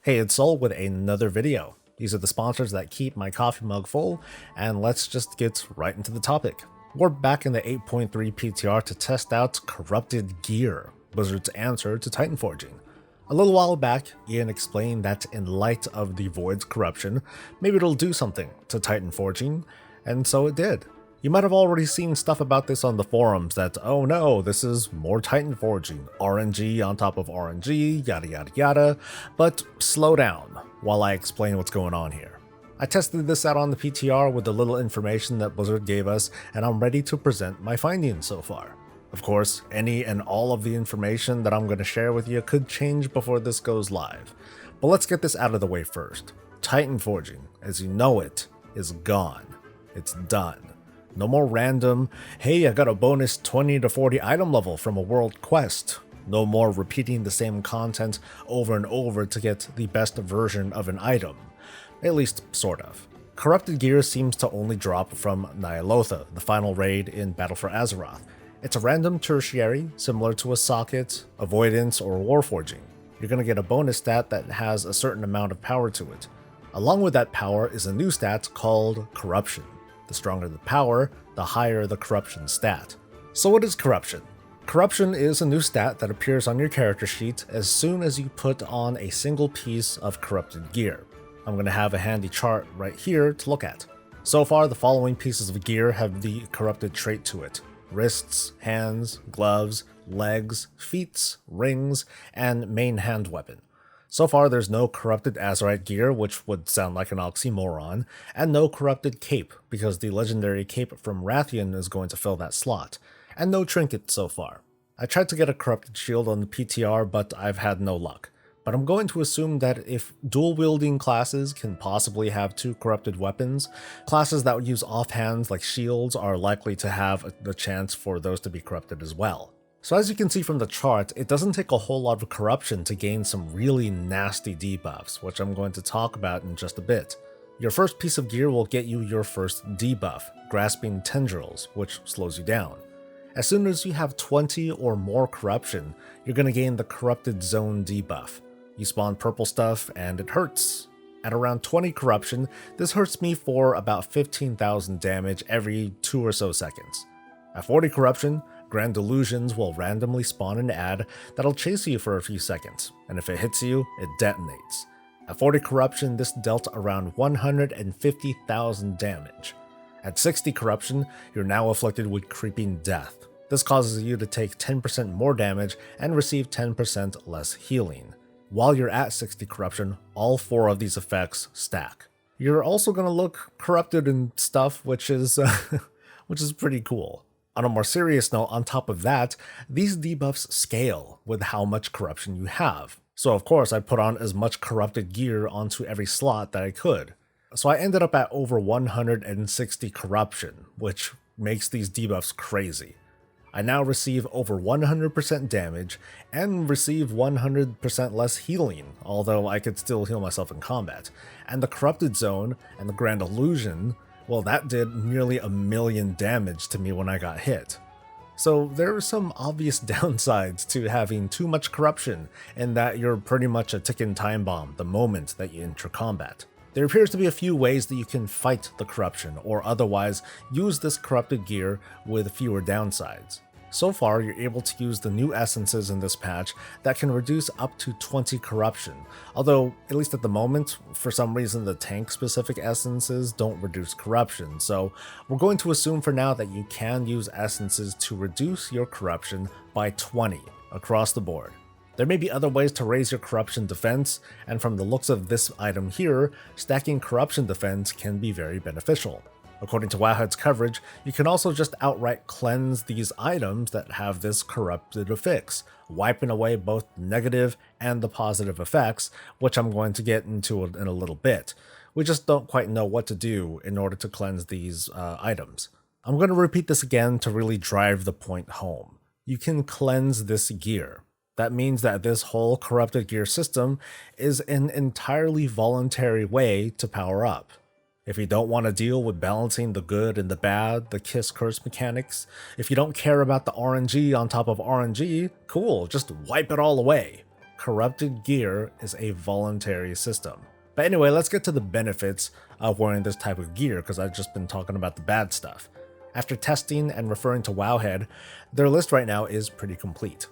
Hey, it's Soul with another video. These are the sponsors that keep my coffee mug full, and let's just get right into the topic. We're back in the 8.3 PTR to test out Corrupted Gear, Blizzard's answer to Titanforging. A little while back, Ian explained that in light of the Void's corruption, maybe it'll do something to Titanforging, and so it did. You might have already seen stuff about this on the forums that, oh no, this is more Titanforging, RNG on top of RNG, yada yada yada, but slow down while I explain what's going on here. I tested this out on the PTR with the little information that Blizzard gave us, and I'm ready to present my findings so far. Of course, any and all of the information that I'm going to share with you could change before this goes live. But let's get this out of the way first. Titanforging, as you know it, is gone. It's done. No more random, hey, I got a bonus 20 to 40 item level from a world quest. No more repeating the same content over and over to get the best version of an item. At least, sort of. Corrupted Gear seems to only drop from Ny'alotha, the final raid in Battle for Azeroth. It's a random tertiary, similar to a socket, avoidance, or warforging. You're going to get a bonus stat that has a certain amount of power to it. Along with that power is a new stat called Corruption. The stronger the power, the higher the corruption stat. So what is corruption? Corruption is a new stat that appears on your character sheet as soon as you put on a single piece of corrupted gear. I'm going to have a handy chart right here to look at. So far, the following pieces of gear have the corrupted trait to it: wrists, hands, gloves, legs, feet, rings, and main hand weapon. So far, there's no corrupted Azerite gear, which would sound like an oxymoron, and no corrupted cape, because the legendary cape from Rathian is going to fill that slot, and no trinket so far. I tried to get a corrupted shield on the PTR, but I've had no luck. But I'm going to assume that if dual-wielding classes can possibly have two corrupted weapons, classes that use offhands like shields are likely to have the chance for those to be corrupted as well. So as you can see from the chart, it doesn't take a whole lot of corruption to gain some really nasty debuffs, which I'm going to talk about in just a bit. Your first piece of gear will get you your first debuff, Grasping Tendrils, which slows you down. As soon as you have 20 or more corruption, you're going to gain the Corrupted Zone debuff. You spawn purple stuff and it hurts. At around 20 corruption, this hurts me for about 15,000 damage every 2 or so seconds. At 40 corruption, Grand Delusions will randomly spawn an ad that'll chase you for a few seconds, and if it hits you, it detonates. At 40 corruption, this dealt around 150,000 damage. At 60 corruption, you're now afflicted with Creeping Death. This causes you to take 10% more damage and receive 10% less healing. While you're at 60 corruption, all 4 of these effects stack. You're also going to look corrupted and stuff, which is pretty cool. On a more serious note, on top of that, these debuffs scale with how much corruption you have. So of course I put on as much corrupted gear onto every slot that I could. So I ended up at over 160 corruption, which makes these debuffs crazy. I now receive over 100% damage and receive 100% less healing, although I could still heal myself in combat. And the Corrupted Zone and the Grand Illusion, well, that did nearly 1,000,000 damage to me when I got hit. So there are some obvious downsides to having too much corruption, in that you're pretty much a ticking time bomb the moment that you enter combat. There appears to be a few ways that you can fight the corruption, or otherwise use this corrupted gear with fewer downsides. So far, you're able to use the new essences in this patch that can reduce up to 20 corruption, although, at least at the moment, for some reason the tank-specific essences don't reduce corruption, so we're going to assume for now that you can use essences to reduce your corruption by 20 across the board. There may be other ways to raise your corruption defense, and from the looks of this item here, stacking corruption defense can be very beneficial. According to Wowhead's coverage, you can also just outright cleanse these items that have this corrupted affix, wiping away both negative and the positive effects, which I'm going to get into in a little bit. We just don't quite know what to do in order to cleanse these items. I'm going to repeat this again to really drive the point home. You can cleanse this gear. That means that this whole corrupted gear system is an entirely voluntary way to power up. If you don't want to deal with balancing the good and the bad, the kiss-curse mechanics, if you don't care about the RNG on top of RNG, cool, just wipe it all away. corrupted gear is a voluntary system. But anyway, let's get to the benefits of wearing this type of gear, because I've just been talking about the bad stuff. After testing and referring to Wowhead, their list right now is pretty complete.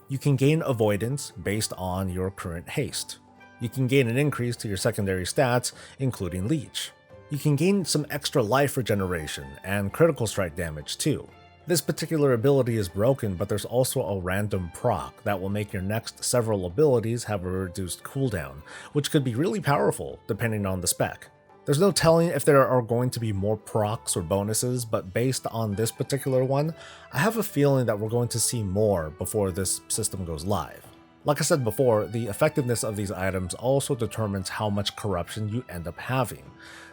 You can gain avoidance based on your current haste. You can gain an increase to your secondary stats, including leech. You can gain some extra life regeneration and critical strike damage too. This particular ability is broken, but there's also a random proc that will make your next several abilities have a reduced cooldown, which could be really powerful depending on the spec. There's no telling if there are going to be more procs or bonuses, but based on this particular one, I have a feeling that we're going to see more before this system goes live. Like I said before, the effectiveness of these items also determines how much corruption you end up having.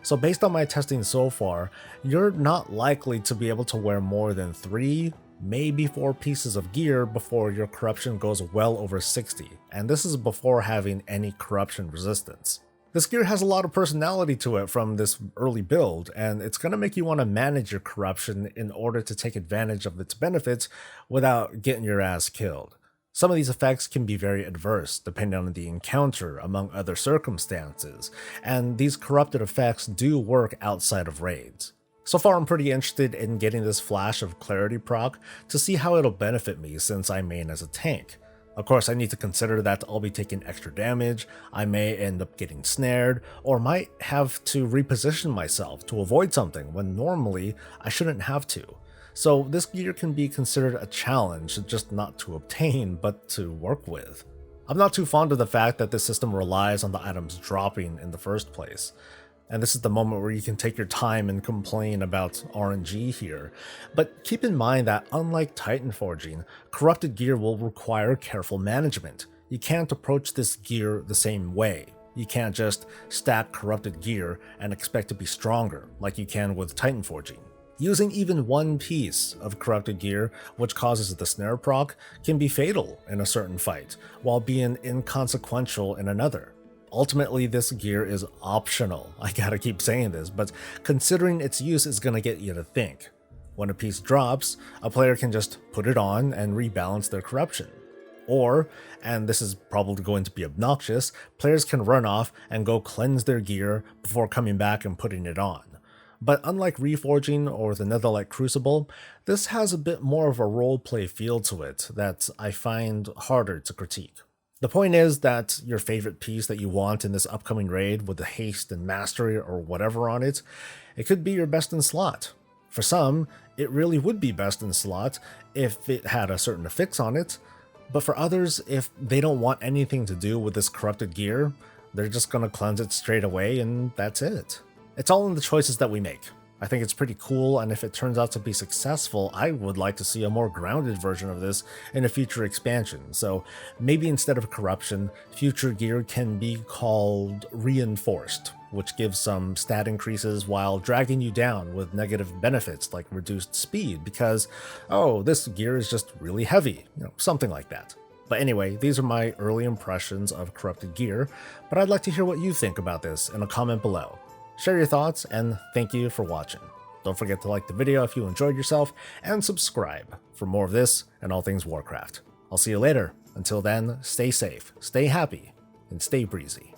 So based on my testing so far, you're not likely to be able to wear more than 3, maybe 4 pieces of gear before your corruption goes well over 60, and this is before having any corruption resistance. This gear has a lot of personality to it from this early build, and it's going to make you want to manage your corruption in order to take advantage of its benefits without getting your ass killed. Some of these effects can be very adverse, depending on the encounter, among other circumstances, and these corrupted effects do work outside of raids. So far I'm pretty interested in getting this Flash of Clarity proc to see how it'll benefit me since I main as a tank. Of course, I need to consider that I'll be taking extra damage, I may end up getting snared, or might have to reposition myself to avoid something when normally I shouldn't have to. So this gear can be considered a challenge, just not to obtain, but to work with. I'm not too fond of the fact that this system relies on the items dropping in the first place. And this is the moment where you can take your time and complain about RNG here. But keep in mind that unlike Titanforging, corrupted gear will require careful management. You can't approach this gear the same way. You can't just stack corrupted gear and expect to be stronger like you can with Titanforging. Using even one piece of corrupted gear, which causes the snare proc, can be fatal in a certain fight, while being inconsequential in another. Ultimately, this gear is optional. I gotta keep saying this, but considering its use is gonna get you to think. When a piece drops, a player can just put it on and rebalance their corruption. Or, and this is probably going to be obnoxious, players can run off and go cleanse their gear before coming back and putting it on. But unlike Reforging or the Netherlight Crucible, this has a bit more of a roleplay feel to it that I find harder to critique. The point is that your favorite piece that you want in this upcoming raid with the haste and mastery or whatever on it, it could be your best in slot. For some, it really would be best in slot if it had a certain affix on it, but for others, if they don't want anything to do with this corrupted gear, they're just gonna cleanse it straight away and that's it. It's all in the choices that we make. I think it's pretty cool, and if it turns out to be successful, I would like to see a more grounded version of this in a future expansion. So maybe instead of corruption, future gear can be called reinforced, which gives some stat increases while dragging you down with negative benefits like reduced speed because, oh, this gear is just really heavy, something like that. But anyway, these are my early impressions of corrupted gear, but I'd like to hear what you think about this in a comment below. Share your thoughts, and thank you for watching. Don't forget to like the video if you enjoyed yourself, and subscribe for more of this and all things Warcraft. I'll see you later. Until then, stay safe, stay happy, and stay breezy.